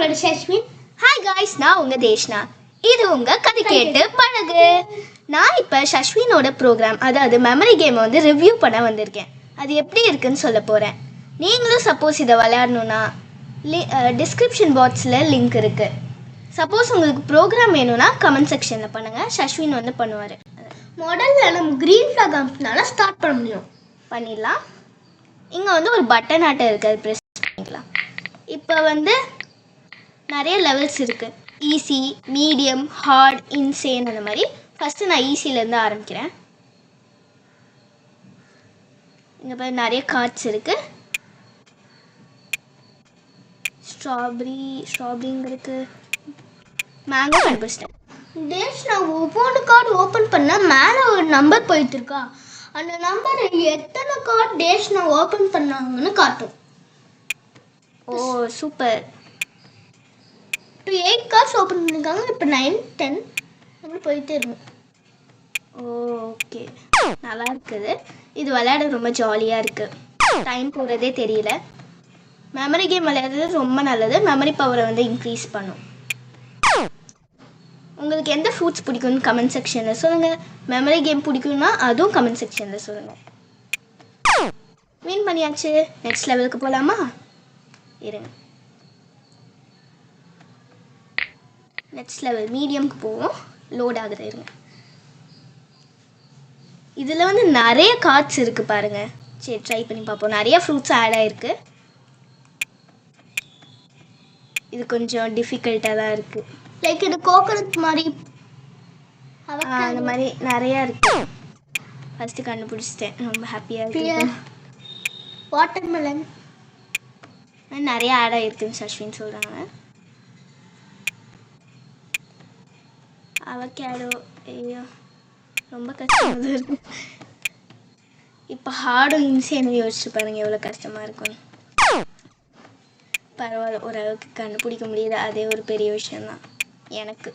உங்களோட ஷஷ்மின். Hi guys, நான் உங்கள் தேஷ்னா. இது உங்கள் கதை கேட்டு பழகு. நான் இப்போ ஷஷ்வினோட ப்ரோக்ராம், அதாவது மெமரி கேமை வந்து ரிவ்யூ பண்ண வந்திருக்கேன். அது எப்படி இருக்குன்னு சொல்ல போகிறேன். நீங்களும் சப்போஸ் இதை விளையாடணுன்னா டிஸ்கிரிப்ஷன் பாக்ஸில் லிங்க் இருக்குது. சப்போஸ் உங்களுக்கு ப்ரோக்ராம் வேணும்னா கமெண்ட் செக்ஷனில் பண்ணுங்கள். ஷஷ்வின் வந்து பண்ணுவார். முதல்ல நம்ம க்ரீன் ஃப்ளாக் அமுத்தினால ஸ்டார்ட் பண்ண முடியும். பண்ணிடலாம். இங்கே வந்து ஒரு பட்டன் ஆட்டம் இருக்குது, அது ப்ரெஸ் பண்ணிக்கலாம். இப்போ வந்து நிறைய லெவல்ஸ் இருக்குது. ஈஸி, மீடியம், ஹார்ட், இன்சேன் அந்த மாதிரி. ஃபஸ்ட்டு நான் ஈஸியிலேருந்து ஆரம்பிக்கிறேன். இங்கே பாரு நிறைய கார்ட்ஸ் இருக்குது. ஸ்ட்ராபெரிங்கிறது மேங்கோ கண்டுபிடிச்சிட்டேன். டேஷ் நான் ஒவ்வொரு கார்டு ஓப்பன் பண்ணால் மேலே ஒரு நம்பர் போயிட்டு இருக்கா. அந்த நம்பர் எத்தனை கார்டு டேஷ் நான் ஓப்பன் பண்ணாங்கன்னு காட்டும். ஓ சூப்பர். இப்போ 8 கார்ட்ஸ் ஓப்பன் பண்ணியிருக்காங்க. இப்போ 9, 10 அப்படி போயிட்டே இருக்கும். ஓகே, நல்லா இருக்குது. இது விளையாட ரொம்ப ஜாலியாக இருக்குது. டைம் போகிறதே தெரியல. மெமரி கேம் விளையாடுறது ரொம்ப நல்லது. மெமரி பவரை வந்து இன்க்ரீஸ் பண்ணும். உங்களுக்கு எந்த ஃப்ரூட்ஸ் பிடிக்கும்னு கமெண்ட் செக்ஷனில் சொல்லுங்கள். மெமரி கேம் பிடிக்கும்னா அதுவும் கமெண்ட் செக்ஷனில் சொல்லுங்கள். வின் பண்ணியாச்சு. நெக்ஸ்ட் லெவலுக்கு போகலாமா? இருங்க, நெக்ஸ்ட் லெவல் மீடியம்க்கு போவோம். லோட் ஆகுது, இருங்க. இதில் வந்து நிறைய கார்ட்ஸ் இருக்குது பாருங்கள். சரி, ட்ரை பண்ணி பார்ப்போம். நிறைய ஃப்ரூட்ஸ் ஆட் ஆகிருக்கு. இது கொஞ்சம் டிஃபிகல்ட்டாக தான் இருக்குது. லைக் இது கோகனட் மாதிரி அந்த மாதிரி நிறையா இருக்குது. ஃபஸ்ட்டு கண்டுபிடிச்சிட்டேன். ரொம்ப ஹாப்பியாக இருக்கு. வாட்டர்மெலன் நிறைய ஆட் ஆகிருக்குன்னு ஷஷ்வின் சொல்கிறாங்க. அவகேடோ, ஐயோ ரொம்ப கஷ்டமாக இருக்கு. இப்போ ஹார்டும் இன்சேனும் யோசிச்சு பாருங்கள் எவ்வளோ கஷ்டமாக இருக்கும்னு. பரவாயில்ல, ஓரளவுக்கு கண்டுபிடிக்க முடியுது. அதே ஒரு பெரிய விஷயந்தான் எனக்கு.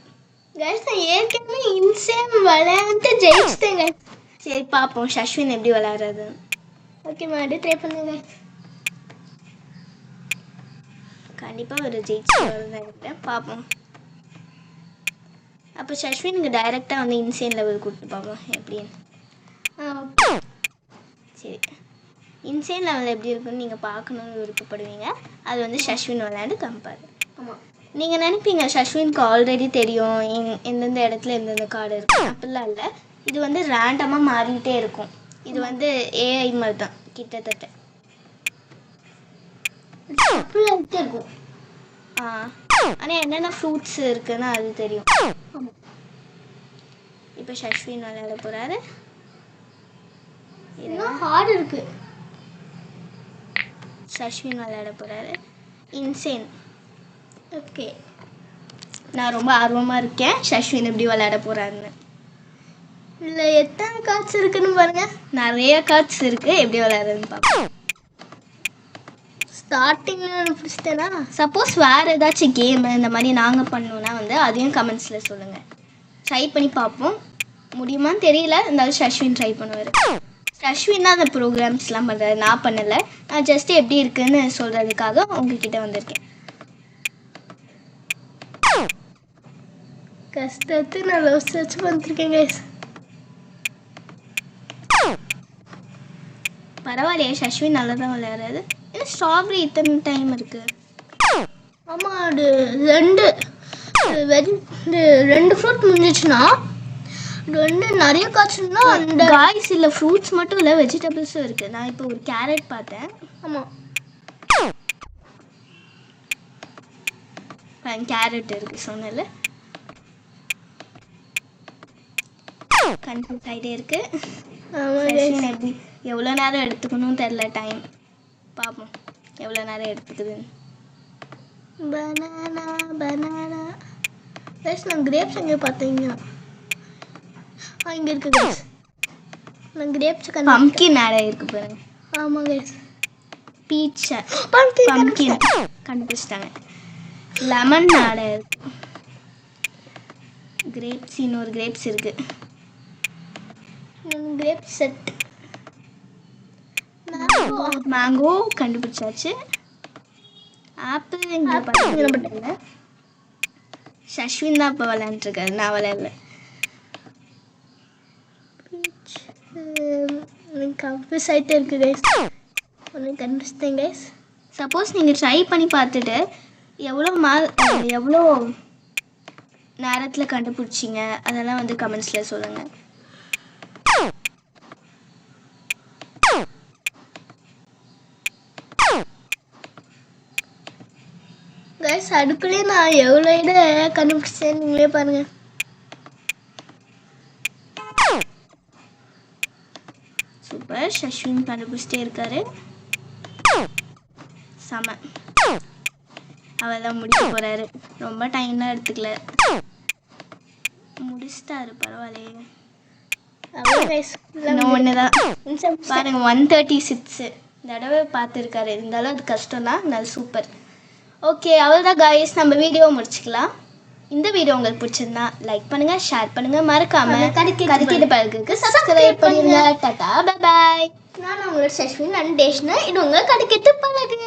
கைஸ் நான் ஏற்கனவே இன்சேன் விளையாண்டு ஜெயிச்சிட்டேங்க. சரி பார்ப்போம் ஷஷ்வின் எப்படி விளையாடுறது. ஓகே, மறுபடியும் ட்ரை பண்ணுங்க. கண்டிப்பாக ஒரு ஜெயிச்சு வருதுன்னு பார்ப்போம். அப்போ ஷஷ்வினுக்கு டைரெக்டாக வந்து இன்சேன் லெவல் கூப்பிட்டு பார்ப்போம் எப்படின்னு. சரி, இன்சேன் லெவல் எப்படி இருக்குன்னு நீங்கள் பார்க்கணுன்னு விருப்பப்படுவீங்க. அது வந்து ஷஷ்வின் விளையாண்டு காமிப்பாரு. ஆமாம், நீங்கள் நினைப்பீங்க ஷஷ்வினுக்கு ஆல்ரெடி தெரியும் எந்தெந்த இடத்துல எந்தெந்த கார்டு இருக்கும். அப்படிலாம் இல்லை. இது வந்து ரேண்டமாக மாறிக்கிட்டே இருக்கும். இது வந்து ஏஐ மாதிரி தான் கிட்டத்தட்ட. இருக்கும். ஆனால் என்னென்ன ஃப்ரூட்ஸ் இருக்குன்னு அது தெரியும். இப்போ ஷஷ்வின் விளையாட போகிறாரு. இன்னும் ஹார்ட் இருக்கு. ஷஷ்வின் விளையாட போகிறாரு. இன்சேன். ஓகே, நான் ரொம்ப ஆர்வமாக இருக்கேன் ஷஷ்வின் எப்படி விளையாட போகிறாருன்னு. இல்லை எத்தனை கார்ட்ஸ் இருக்குன்னு பாருங்க. நிறைய கார்ட்ஸ் இருக்குது. எப்படி விளையாடுறதுன்னு பார்ப்போம். ஸ்டார்டிங்கில் பிடிச்சிட்டேன்னா சப்போஸ் வேறு ஏதாச்சும் கேமு இந்த மாதிரி நாங்கள் பண்ணோன்னா வந்து அதையும் கமெண்ட்ஸில் சொல்லுங்கள். ட்ரை பண்ணி பார்ப்போம். முடியுமான்னு தெரியல, இருந்தாலும் ஷஷ்வின் ட்ரை பண்ணுவார். ஷஷ்வின் தான் அந்த ப்ரோக்ராம்ஸ்லாம் பண்ணுறாரு, நான் பண்ணலை. நான் ஜஸ்ட்டு எப்படி இருக்குன்னு சொல்கிறதுக்காக உங்ககிட்ட வந்திருக்கேன். கஷ்டத்தை நான் யோசிச்சு வந்துருக்கேன் கைஸ். பரவாயில்லையே, ஷஷ்வின் நல்லா தான் விளையாடுறாரு. ஏன்னா ஸ்ட்ராபெரி இத்தனை டைம் இருக்குது. ஆமாம், அது ரெண்டு ஃப்ரூட் முடிஞ்சிச்சுன்னா ரெண்டு நிறைய காய்ச்சல்னா அந்த காய்ஸ் இல்லை, ஃப்ரூட்ஸ் மட்டும் இல்லை, வெஜிடபிள்ஸும் இருக்குது. நான் இப்போ ஒரு கேரட் பார்த்தேன். ஆமாம், கேரட் இருக்குது சொன்னல. கன்ஃபியூஸ் ஆகிட்டே இருக்குது. எப்படி எவ்வளோ நேரம் எடுத்துக்கணும்னு தெரில. டைம் பார்ப்போம் எவ்வளோ நேரம் எடுத்துக்குதுன்னு. பனானா பனானா கைஸ், நான் கிரேப்ஸ் எங்கே பார்த்தீங்க? இங்கே இருக்குது கைஸ். நான் கிரேப்ஸ் பம்கின் ஆட் ஆகிருக்கு பாருங்க. ஆமாம் கைஸ், பீச் பம்கின் கண்டுபிடிச்சிட்டாங்க. லெமன் ஆட் ஆகிருக்கு. கிரேப்ஸ், இன்னொரு கிரேப்ஸ் இருக்குது. Grapes set. மேங்கோ கண்டுபிடிச்சாச்சு. ஆப்பிள் இங்கே பக்கத்தில் சஷ்வின் தான் இப்போ விளையாண்டுருக்காரு, நான் விளையாடல. கன்ஃபியூஸ் ஆகிட்டே இருக்கு கைஸ். ஒன்று கன்ஃபியூஸ்தேன் கைஸ். சப்போஸ் நீங்கள் ட்ரை பண்ணி பார்த்துட்டு எவ்வளோ நேரத்தில் கண்டுபிடிச்சிங்க அதெல்லாம் வந்து கமெண்ட்ஸில் சொல்லுங்கள். கைஸ் அடுப்புலேயே நான் எவ்வளோ இட கண்டுபிடிச்சேன் நீங்களே பாருங்கள். சூப்பர், சஷ்வின் கண்டுபிடிச்சிட்டே இருக்காரு. செம, அவர் தான் முடிக்க போகிறாரு. ரொம்ப டைம்லாம் எடுத்துக்கல, முடிச்சிட்டாரு. பரவாயில்லையே. அவ்வளோ கைஸ். இன்னும் ஒன்று தான் பாருங்க, 136 தடவை பார்த்துருக்காரு. இருந்தாலும் அது கஷ்டம் தான். நல்ல சூப்பர். ஓகே, அவ்வளோதான் கைஸ், நம்ம வீடியோவை முடிச்சுக்கலாம். இந்த வீடியோ உங்களுக்கு பிடிச்சிருந்தா லைக் பண்ணுங்க, ஷேர் பண்ணுங்க, மறக்காம கதைக்கிட்டு பழகுக்கு சப்ஸ்கிரைப் பண்ணுங்க. Tata, bye bye. நான் உங்களோட சஷ்வின் அண்ட் டேஷ்னா. இது உங்க கதைக்கிட்டு பழகு.